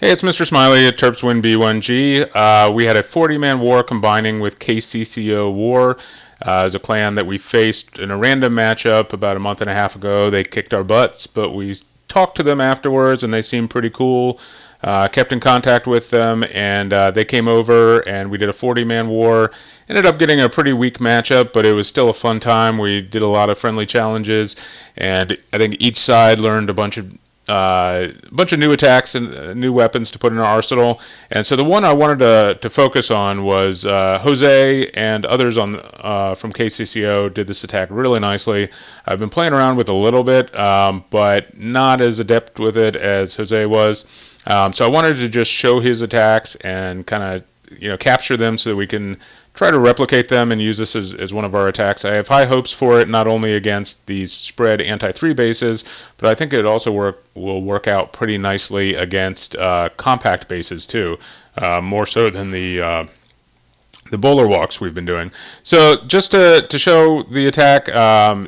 Hey, it's Mr. Smiley at Terps Win B1G. We had a 40-man war combining with KCCO War. As a clan that we faced in a random matchup about a month and a half ago. They kicked our butts, but we talked to them afterwards, and they seemed pretty cool. Kept in contact with them, and they came over, and we did a 40-man war. Ended up getting a pretty weak matchup, but it was still a fun time. We did a lot of friendly challenges, and I think each side learned a bunch of new attacks and new weapons to put in our arsenal. And so the one I wanted to focus on was Jose and others on from KCCO did this attack really nicely. I've been playing around with a little bit, but not as adept with it as Jose was. So I wanted to just show his attacks and kind of capture them so that we can try to replicate them and use this as one of our attacks. I have high hopes for it, not only against these spread anti-3 bases, but I think it also will work out pretty nicely against compact bases too, more so than the bowler walks we've been doing. So just to show the attack,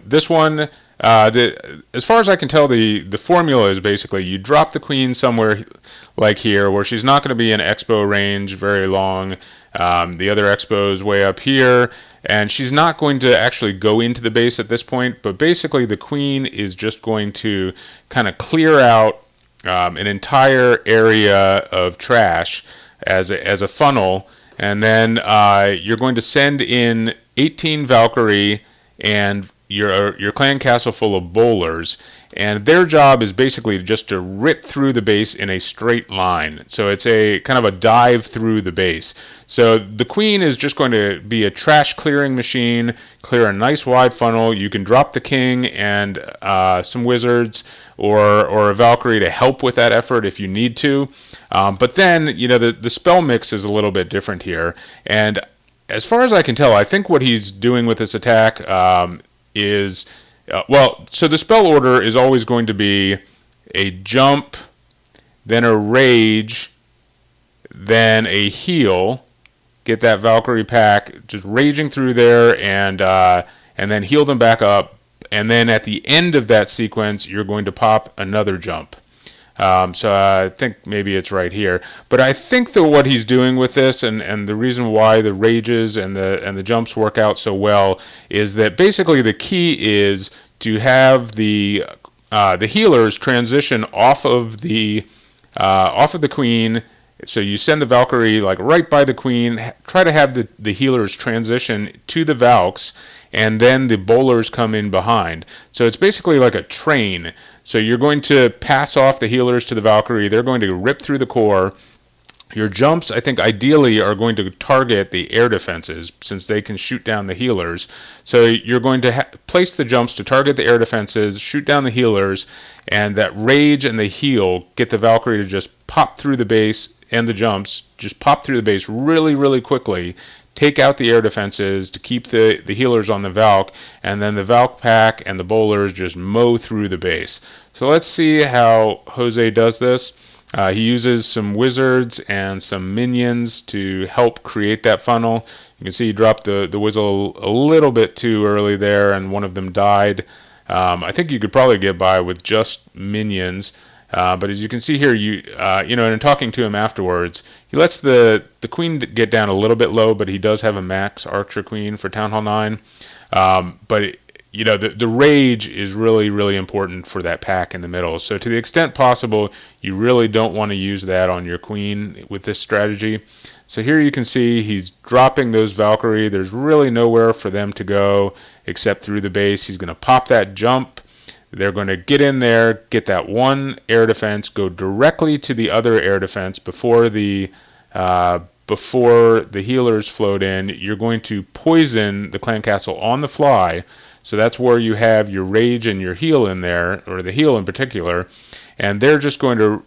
this one, as far as I can tell, the formula is basically you drop the queen somewhere like here where she's not going to be in expo range very long. The other expo is way up here, and she's not going to actually go into the base at this point, but basically the queen is just going to kind of clear out an entire area of trash as a funnel, and then you're going to send in 18 Valkyrie and your clan castle full of bowlers, and their job is basically just to rip through the base in a straight line. So it's a kind of a dive through the base. So the queen is just going to be a trash clearing machine, clear a nice wide funnel. You can drop the king and some wizards or a Valkyrie to help with that effort if you need to. But then, the spell mix is a little bit different here. And as far as I can tell, I think what he's doing with this attack is, so the spell order is always going to be a jump, then a rage, then a heal. Get that Valkyrie pack just raging through there, and then heal them back up. And then at the end of that sequence, you're going to pop another jump. So I think maybe it's right here. But I think that what he's doing with this, and the reason why the rages and the jumps work out so well, is that basically the key is to have the healers transition off of the queen. So you send the Valkyrie like right by the queen. Try to have the healers transition to the Valks, and then the bowlers come in behind. So it's basically like a train. So you're going to pass off the healers to the Valkyrie. They're going to rip through the core. Your jumps, I think, ideally are going to target the air defenses since they can shoot down the healers. So you're going to place the jumps to target the air defenses, shoot down the healers, and that rage and the heal get the Valkyrie to just pop through the base, and the jumps just pop through the base really, really quickly, take out the air defenses to keep the healers on the Valk, and then the Valk pack and the bowlers just mow through the base. So let's see how Jose does this. He uses some wizards and some minions to help create that funnel. You can see he dropped the wizard a little bit too early there, and one of them died. I think you could probably get by with just minions. But as you can see here, and in talking to him afterwards, he lets the queen get down a little bit low, but he does have a max archer queen for Town Hall 9. But the rage is really, really important for that pack in the middle. So to the extent possible, you really don't want to use that on your queen with this strategy. So here you can see he's dropping those Valkyrie. There's really nowhere for them to go except through the base. He's going to pop that jump. They're going to get in there, get that one air defense, go directly to the other air defense before the healers float in. You're going to poison the clan castle on the fly. So that's where you have your rage and your heal in there, or the heal in particular. And they're just going to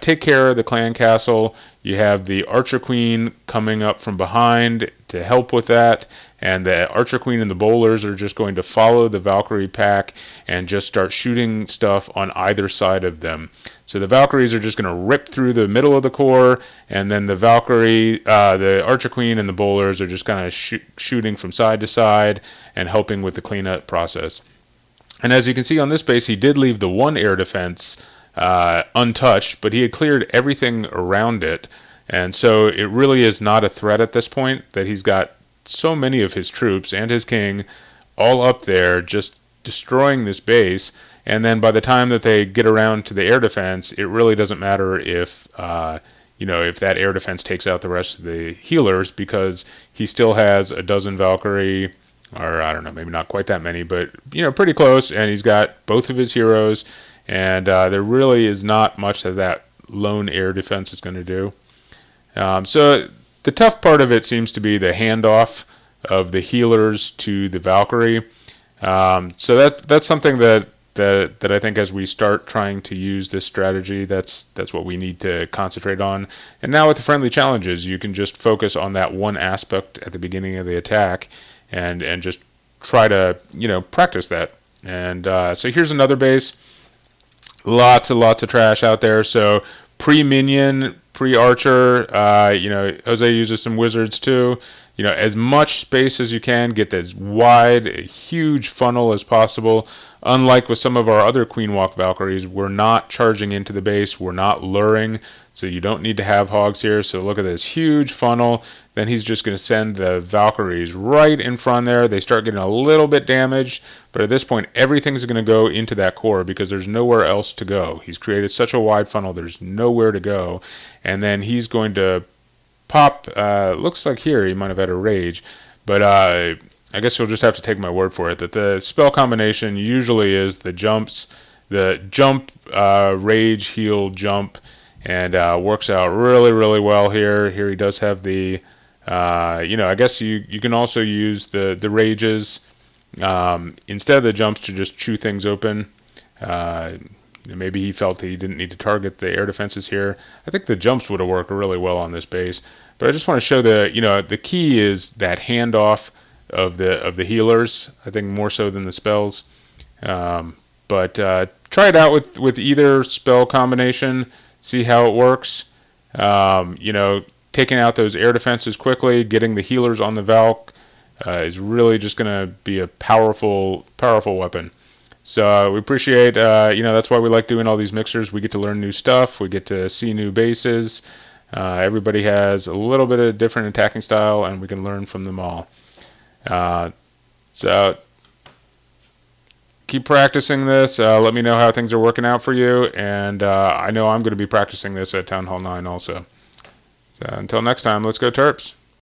take care of the clan castle. You have the archer queen coming up from behind to help with that, and the archer queen and the bowlers are just going to follow the Valkyrie pack and just start shooting stuff on either side of them. So the Valkyries are just going to rip through the middle of the core, and then the the archer queen and the bowlers are just kind of shooting from side to side and helping with the cleanup process. And as you can see on this base, he did leave the one air defense untouched, but he had cleared everything around it. And so it really is not a threat at this point that he's got so many of his troops and his king all up there just destroying this base. And then by the time that they get around to the air defense, it really doesn't matter if if that air defense takes out the rest of the healers, because he still has a dozen Valkyrie, or I don't know, maybe not quite that many, but pretty close, and he's got both of his heroes, and there really is not much that that lone air defense is going to do. So the tough part of it seems to be the handoff of the healers to the Valkyrie. So that's something that I think, as we start trying to use this strategy, that's what we need to concentrate on. And now with the friendly challenges, you can just focus on that one aspect at the beginning of the attack, and just try to practice that. And so here's another base. Lots and lots of trash out there. So pre-minion, pre-archer, Jose uses some wizards too. As much space as you can, get as wide, a huge funnel as possible. Unlike with some of our other Queen Walk Valkyries, we're not charging into the base, we're not luring, so you don't need to have hogs here. So look at this huge funnel. Then he's just going to send the Valkyries right in front there. They start getting a little bit damaged, but at this point everything's going to go into that core because there's nowhere else to go. He's created such a wide funnel, there's nowhere to go. And then he's going to pop, looks like here he might have had a rage, but I guess you'll just have to take my word for it that the spell combination usually is the jumps, the jump, rage, heal, jump, and works out really, really well here. Here he does have the, I guess you can also use the rages instead of the jumps to just chew things open. Maybe he felt he didn't need to target the air defenses here. I think the jumps would have worked really well on this base. But I just want to show the key is that handoff of the healers, I think, more so than the spells. But try it out with either spell combination, see how it works. Taking out those air defenses quickly, getting the healers on the Valk is really just going to be a powerful weapon. So we appreciate, that's why we like doing all these mixers. We get to learn new stuff. We get to see new bases. Everybody has a little bit of different attacking style, and we can learn from them all. So keep practicing this. Let me know how things are working out for you. And I know I'm going to be practicing this at Town Hall 9 also. So until next time, let's go Terps.